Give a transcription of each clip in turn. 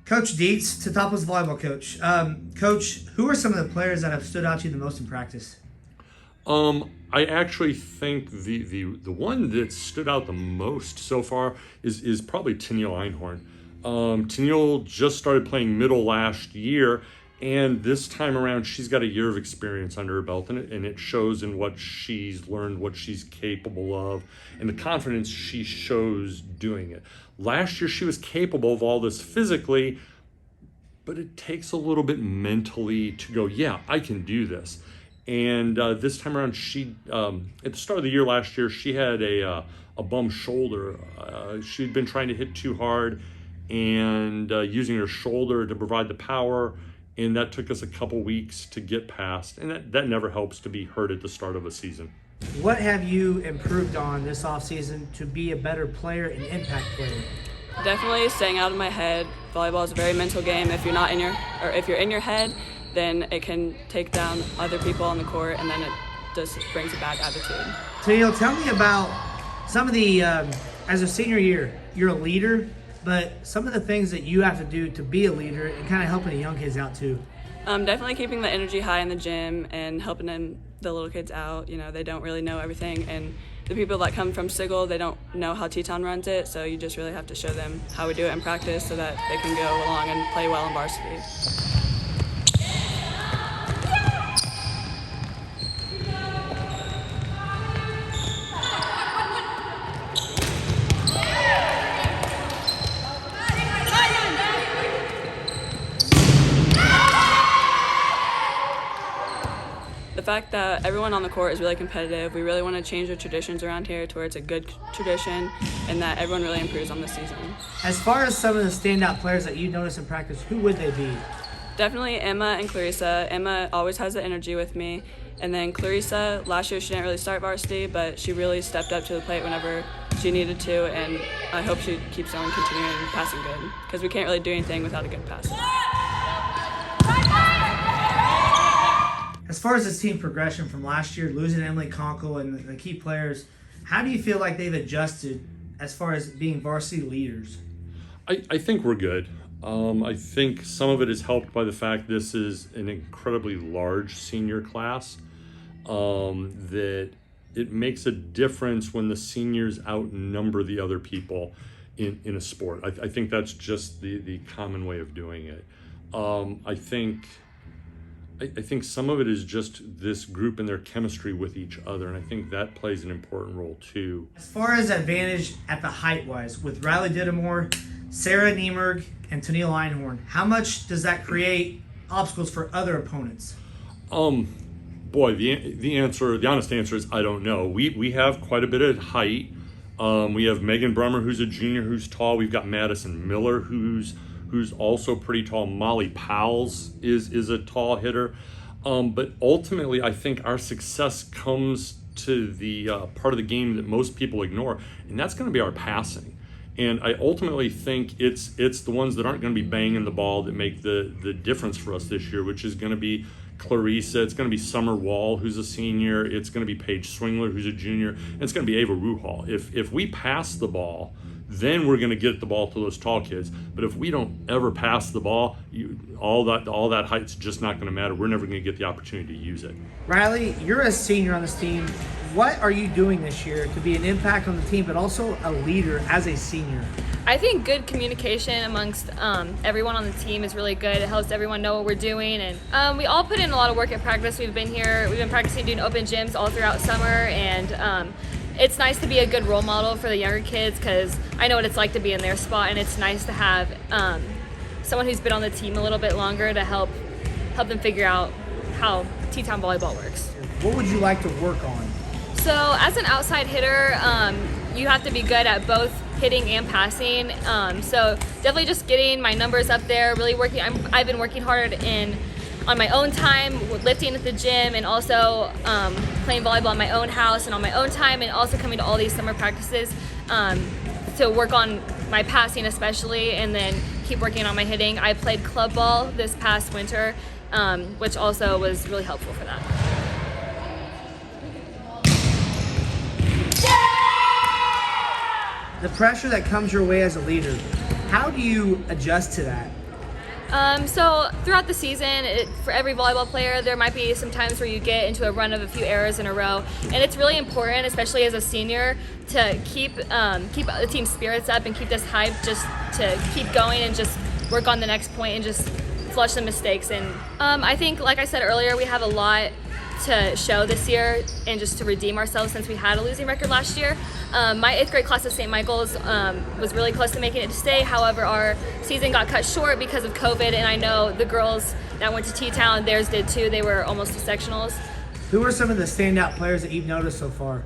Coach Dietz, Teutopolis volleyball coach. Coach, who are some of the players that have stood out to you the most in practice? I actually think the one that stood out the most so far is probably Tennille Einhorn. Tennille just started playing middle last year, and this time around she's got a year of experience under her belt, and it shows in what she's learned, what she's capable of, and the confidence she shows doing it. Last year she was capable of all this physically, but it takes a little bit mentally to go, yeah, I can do this. And this time around, she at the start of the year last year, she had a bum shoulder. She'd been trying to hit too hard and using her shoulder to provide the power, and that took us a couple weeks to get past. And that never helps to be hurt at the start of a season. What have you improved on this offseason to be a better player and impact player? Definitely staying out of my head. Volleyball is a very mental game. If you're in your head, then it can take down other people on the court, and then it just brings a bad attitude. Tennille, tell me about some of the, as a senior year, you're a leader, but some of the things that you have to do to be a leader and kind of helping the young kids out too. Definitely keeping the energy high in the gym and helping the little kids out. You know, they don't really know everything, and the people that come from Sigel, they don't know how Teton runs it, so you just really have to show them how we do it in practice so that they can go along and play well in varsity. The fact that everyone on the court is really competitive, we really want to change the traditions around here to where it's a good tradition and that everyone really improves on the season. As far as some of the standout players that you notice in practice, who would they be? Definitely Emma and Clarissa. Emma always has the energy with me. And then Clarissa, last year she didn't really start varsity, but she really stepped up to the plate whenever she needed to, and I hope she keeps on continuing passing good, because we can't really do anything without a good pass. As far as this team progression from last year, losing Emily Conkle and the key players, how do you feel like they've adjusted as far as being varsity leaders? I think we're good. I think some of it is helped by the fact this is an incredibly large senior class, that it makes a difference when the seniors outnumber the other people in a sport. I think that's just the common way of doing it. I think some of it is just this group and their chemistry with each other, and I think that plays an important role too. As far as advantage at the height-wise, with Riley Dittemore, Sarah Niemerg, and Tennille Einhorn, how much does that create obstacles for other opponents? Boy, the honest answer is I don't know. We have quite a bit of height. We have Megan Brummer, who's a junior, who's tall. We've got Madison Miller, who's also pretty tall. Molly Powles is a tall hitter. But ultimately, I think our success comes to the part of the game that most people ignore, and that's going to be our passing. And I ultimately think it's the ones that aren't going to be banging the ball that make the difference for us this year, which is going to be Clarissa, it's going to be Summer Wall, who's a senior, it's going to be Paige Swingler, who's a junior, and it's going to be Ava Ruhal. If we pass the ball, then we're going to get the ball to those tall kids. But if we don't ever pass the ball, all that height's just not going to matter. We're never going to get the opportunity to use it. Riley, you're a senior on this team. What are you doing this year to be an impact on the team, but also a leader as a senior? I think good communication amongst everyone on the team is really good. It helps everyone know what we're doing, and we all put in a lot of work at practice. We've been practicing doing open gyms all throughout summer, and it's nice to be a good role model for the younger kids, because I know what it's like to be in their spot, and it's nice to have someone who's been on the team a little bit longer to help them figure out how Teton volleyball works. What would you like to work on? So as an outside hitter, you have to be good at both hitting and passing. So definitely just getting my numbers up there, really working. I've been working hard on my own time, lifting at the gym, and also playing volleyball in my own house and on my own time, and also coming to all these summer practices to work on my passing especially, and then keep working on my hitting. I played club ball this past winter, which also was really helpful for that. The pressure that comes your way as a leader, how do you adjust to that? So throughout the season, for every volleyball player, there might be some times where you get into a run of a few errors in a row, and it's really important, especially as a senior, to keep the team's spirits up and keep this hype, just to keep going and just work on the next point and just flush the mistakes. And I think, like I said earlier, we have a lot to show this year and just to redeem ourselves since we had a losing record last year. My 8th grade class at St. Michael's was really close to making it to stay. However, our season got cut short because of COVID, and I know the girls that went to T-Town, theirs did too. They were almost to sectionals. Who are some of the standout players that you've noticed so far?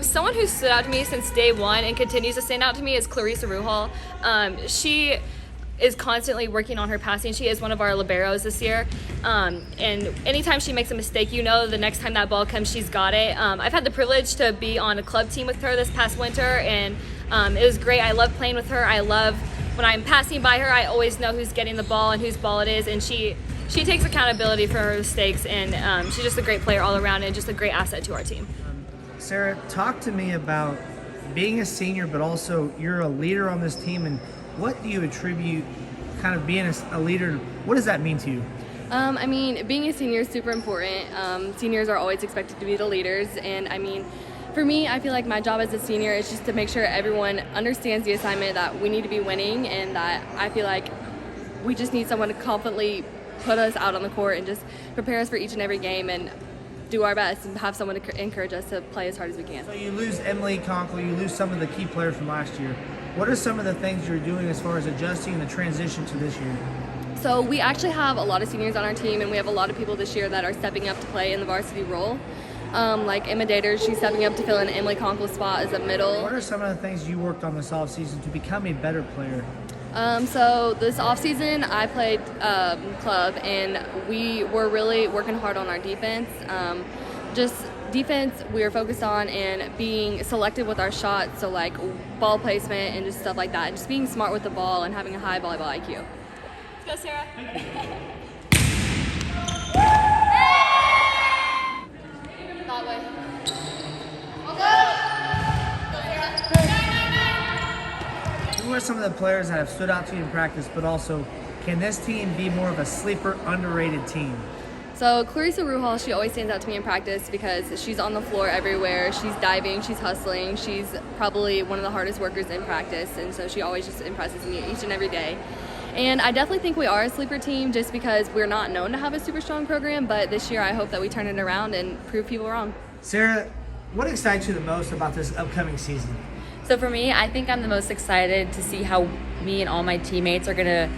Someone who stood out to me since day one and continues to stand out to me is Clarissa Ruhal. She is constantly working on her passing. She is one of our liberos this year. And anytime she makes a mistake, you know the next time that ball comes, she's got it. I've had the privilege to be on a club team with her this past winter, and it was great. I love playing with her. I love when I'm passing by her, I always know who's getting the ball and whose ball it is, and she takes accountability for her mistakes, and she's just a great player all around and just a great asset to our team. Sarah, talk to me about being a senior, but also you're a leader on this team, and what do you attribute kind of being a leader? What does that mean to you? I mean, being a senior is super important. Seniors are always expected to be the leaders, and I mean, for me, I feel like my job as a senior is just to make sure everyone understands the assignment that we need to be winning, and that I feel like we just need someone to confidently put us out on the court and just prepare us for each and every game and do our best and have someone to encourage us to play as hard as we can. So you lose Emily Conkle, you lose some of the key players from last year. What are some of the things you're doing as far as adjusting the transition to this year? So we actually have a lot of seniors on our team, and we have a lot of people this year that are stepping up to play in the varsity role. Like Emma Daters, she's stepping up to fill in Emily Conkle's spot as a middle. What are some of the things you worked on this offseason to become a better player? So this offseason, I played club, and we were really working hard on our defense. Just defense we were focused on, and being selective with our shots, so like ball placement and just stuff like that, and just being smart with the ball and having a high volleyball IQ. Let's go, Sarah. That way. Who are some of the players that have stood out to you in practice, but also can this team be more of a sleeper, underrated team? So Clarissa Ruhal, she always stands out to me in practice because she's on the floor everywhere. She's diving, she's hustling. She's probably one of the hardest workers in practice, and so she always just impresses me each and every day. And I definitely think we are a sleeper team just because we're not known to have a super strong program, but this year I hope that we turn it around and prove people wrong. Sarah, what excites you the most about this upcoming season? So for me, I think I'm the most excited to see how me and all my teammates are going to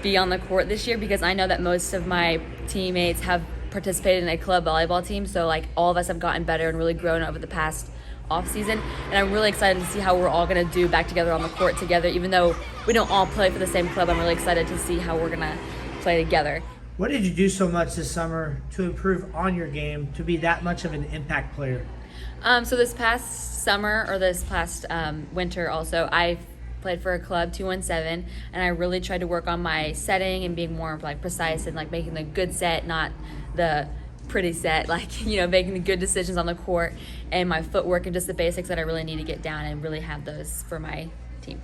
be on the court this year, because I know that most of my teammates have participated in a club volleyball team. So like all of us have gotten better and really grown over the past off season, and I'm really excited to see how we're all going to do back together on the court together. Even though we don't all play for the same club, I'm really excited to see how we're going to play together. What did you do so much this summer to improve on your game to be that much of an impact player? So this past summer, or this past winter also, I played for a club 217, and I really tried to work on my setting and being more like precise and like making the good set, not the pretty set, like, you know, making the good decisions on the court, and my footwork and just the basics that I really need to get down and really have those for my team.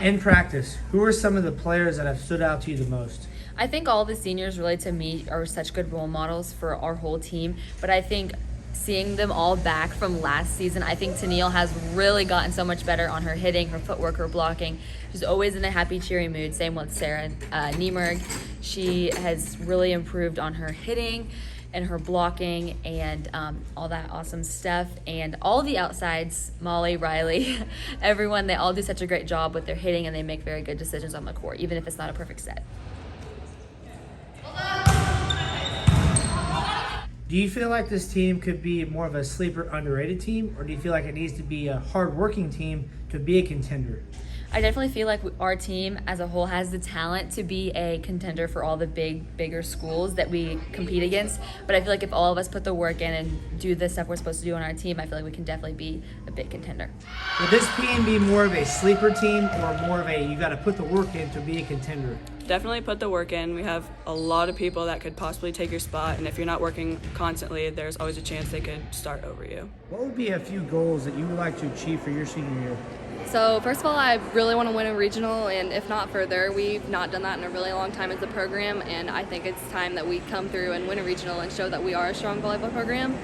In practice, who are some of the players that have stood out to you the most? I think all the seniors really, to me, are such good role models for our whole team, but I think seeing them all back from last season, I think Tennille has really gotten so much better on her hitting, her footwork, her blocking. She's always in a happy, cheery mood. Same with Sarah Niemerg. She has really improved on her hitting and her blocking and all that awesome stuff. And all the outsides, Molly, Riley, everyone, they all do such a great job with their hitting, and they make very good decisions on the court, even if it's not a perfect set. Do you feel like this team could be more of a sleeper, underrated team, or do you feel like it needs to be a hard-working team to be a contender? I definitely feel like our team as a whole has the talent to be a contender for all the bigger schools that we compete against. But I feel like if all of us put the work in and do the stuff we're supposed to do on our team, I feel like we can definitely be a big contender. Would this team be more of a sleeper team or more of a you got to put the work in to be a contender? Definitely put the work in. We have a lot of people that could possibly take your spot, and if you're not working constantly, there's always a chance they could start over you. What would be a few goals that you would like to achieve for your senior year? So first of all, I really want to win a regional, and if not further, we've not done that in a really long time as a program, and I think it's time that we come through and win a regional and show that we are a strong volleyball program.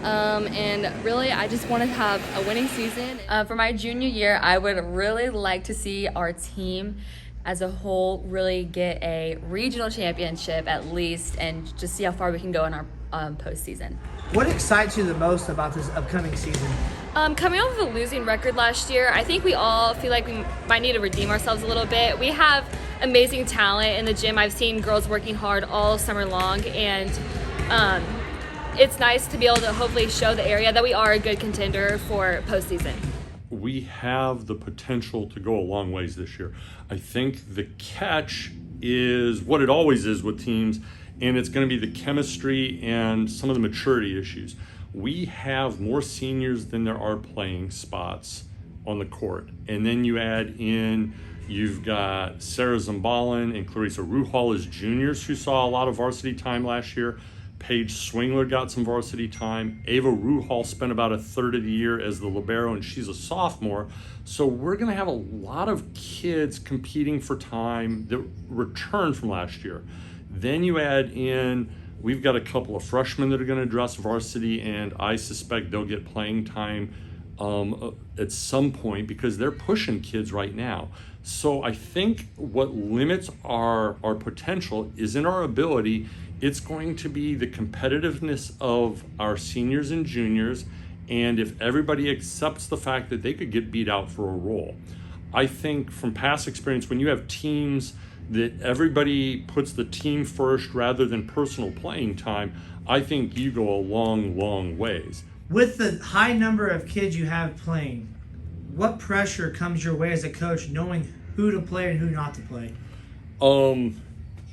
And really, I just want to have a winning season. For my junior year, I would really like to see our team as a whole really get a regional championship at least, and just see how far we can go in our postseason. What excites you the most about this upcoming season? Coming off of a losing record last year, I think we all feel like we might need to redeem ourselves a little bit. We have amazing talent in the gym. I've seen girls working hard all summer long, and it's nice to be able to hopefully show the area that we are a good contender for postseason. We have the potential to go a long ways this year. I think the catch is what it always is with teams, and it's going to be the chemistry and some of the maturity issues. We have more seniors than there are playing spots on the court. And then you add in, you've got Sarah Zimbalin and Clarissa Ruhal as juniors who saw a lot of varsity time last year. Paige Swingler got some varsity time. Ava Ruhal spent about a third of the year as the libero, and she's a sophomore. So we're going to have a lot of kids competing for time that returned from last year. Then you add in, we've got a couple of freshmen that are going to address varsity, and I suspect they'll get playing time at some point because they're pushing kids right now. So I think what limits our potential is in our ability. It's going to be the competitiveness of our seniors and juniors, and if everybody accepts the fact that they could get beat out for a role. I think from past experience, when you have teams that everybody puts the team first rather than personal playing time, I think you go a long ways. With the high number of kids you have playing, what pressure comes your way as a coach knowing who to play and who not to play?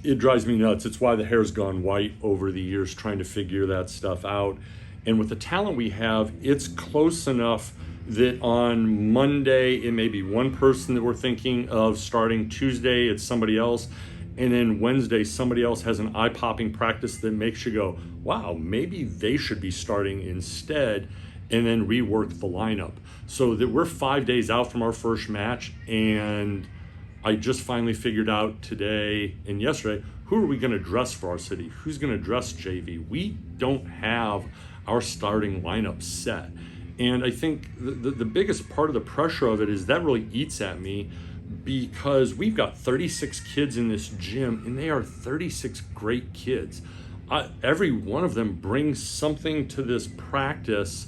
It drives me nuts. It's why the hair's gone white over the years trying to figure that stuff out. And with the talent we have, it's close enough that on Monday it may be one person that we're thinking of starting. Tuesday it's somebody else, and then Wednesday somebody else has an eye-popping practice that makes you go, wow, maybe they should be starting instead, and then rework the lineup. So that we're 5 days out from our first match, and I just finally figured out today and yesterday, who are we going to dress for varsity? Who's going to dress JV? We don't have our starting lineup set. And I think the biggest part of the pressure of it is that really eats at me, because we've got 36 kids in this gym, and they are 36 great kids. Every one of them brings something to this practice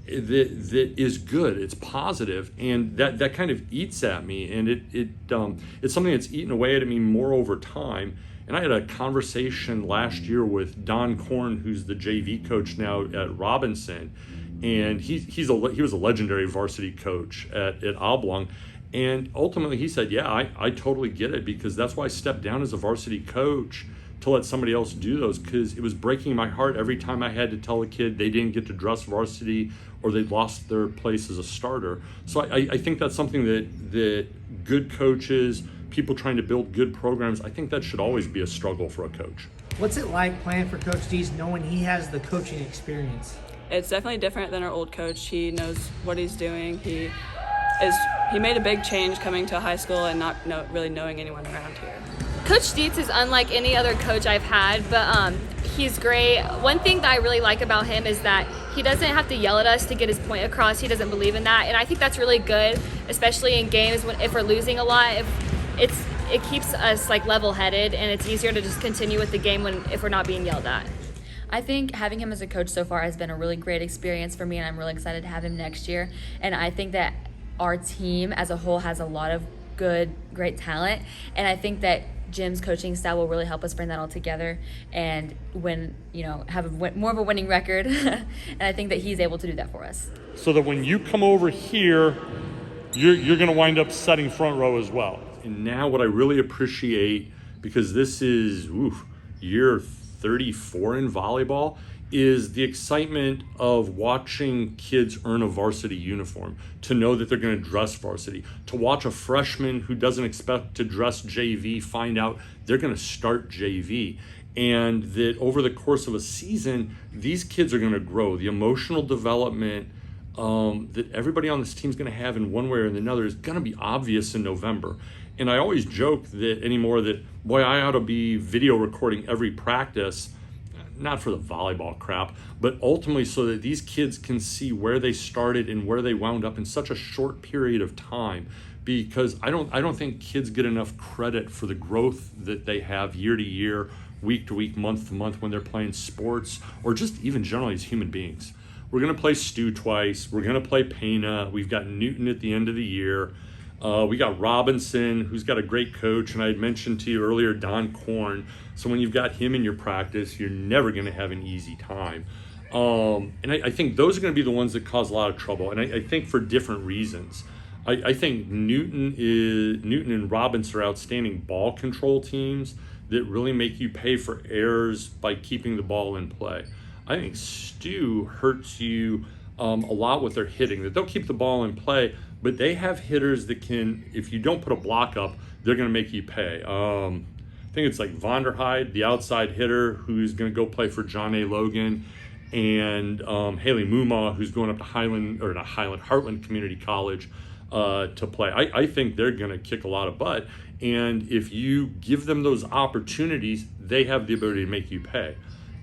that is good. It's positive, and that kind of eats at me, and it's something that's eaten away at me more over time. And I had a conversation last year with Don Korn, who's the JV coach now at Robinson, and he was a legendary varsity coach at Oblong. And ultimately he said, yeah, I totally get it, because that's why I stepped down as a varsity coach, to let somebody else do those, because it was breaking my heart every time I had to tell a kid they didn't get to dress varsity or they lost their place as a starter. So I think that's something that good coaches, people trying to build good programs, I think that should always be a struggle for a coach. What's it like playing for Coach Dietz knowing he has the coaching experience? It's definitely different than our old coach. He knows what he's doing. He made a big change coming to high school and not really knowing anyone around here. Coach Dietz is unlike any other coach I've had, but he's great. One thing that I really like about him is that he doesn't have to yell at us to get his point across. He doesn't believe in that, and I think that's really good, especially in games if we're losing a lot. It keeps us like level-headed, and it's easier to just continue with the game if we're not being yelled at. I think having him as a coach so far has been a really great experience for me, and I'm really excited to have him next year. And I think that our team as a whole has a lot of great talent, and I think that Jim's coaching style will really help us bring that all together and have more of a winning record. And I think that he's able to do that for us. So that when you come over here you're going to wind up setting front row as well. And now what I really appreciate, because this is year 34 in volleyball, is the excitement of watching kids earn a varsity uniform, to know that they're going to dress varsity, to watch a freshman who doesn't expect to dress JV find out they're going to start JV, and that over the course of a season, these kids are going to grow. The emotional development that everybody on this team is going to have in one way or another is going to be obvious in November. And I always joke that anymore that, boy, I ought to be video recording every practice, not for the volleyball crap, but ultimately so that these kids can see where they started and where they wound up in such a short period of time. Because I don't think kids get enough credit for the growth that they have year to year, week to week, month to month when they're playing sports, or just even generally as human beings. We're going to play Stu twice. We're going to play Pena. We've got Newton at the end of the year. We got Robinson, who's got a great coach, and I had mentioned to you earlier Don Korn. So when you've got him in your practice, you're never going to have an easy time. And I think those are going to be the ones that cause a lot of trouble, and I think for different reasons. I think Newton and Robinson are outstanding ball control teams that really make you pay for errors by keeping the ball in play. I think Stu hurts you a lot with their hitting, that they'll keep the ball in play, but they have hitters that can, if you don't put a block up, they're going to make you pay. I think it's like Vonderheide, the outside hitter, who's going to go play for John A. Logan, and Haley Muma, who's going up to Heartland Community College to play. I think they're going to kick a lot of butt, and if you give them those opportunities, they have the ability to make you pay.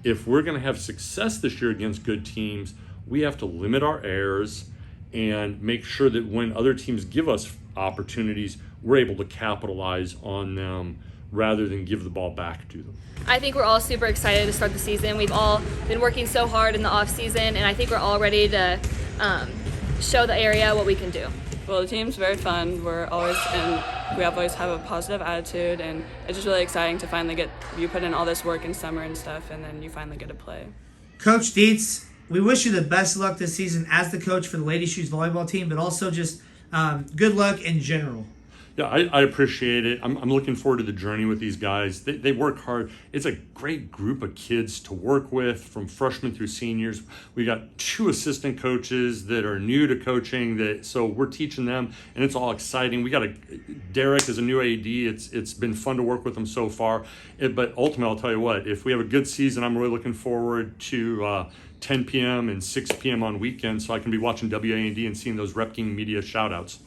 If we're going to have success this year against good teams, we have to limit our errors and make sure that when other teams give us opportunities, we're able to capitalize on them rather than give the ball back to them. I think we're all super excited to start the season. We've all been working so hard in the off season, and I think we're all ready to show the area what we can do. Well, the team's very fun. We always have a positive attitude, and it's just really exciting to finally you put in all this work in summer and stuff, and then you finally get to play. Coach Dietz, we wish you the best of luck this season as the coach for the Lady Shoes volleyball team, but also just good luck in general. Yeah, I appreciate it. I'm looking forward to the journey with these guys. They work hard. It's a great group of kids to work with, from freshmen through seniors. We got 2 assistant coaches that are new to coaching, so we're teaching them, and it's all exciting. We got Derek as a new AD. It's been fun to work with them so far. But ultimately, I'll tell you what, if we have a good season, I'm really looking forward to 10 p.m. and 6 p.m. on weekends, so I can be watching WAND and seeing those Rep King Media shout-outs.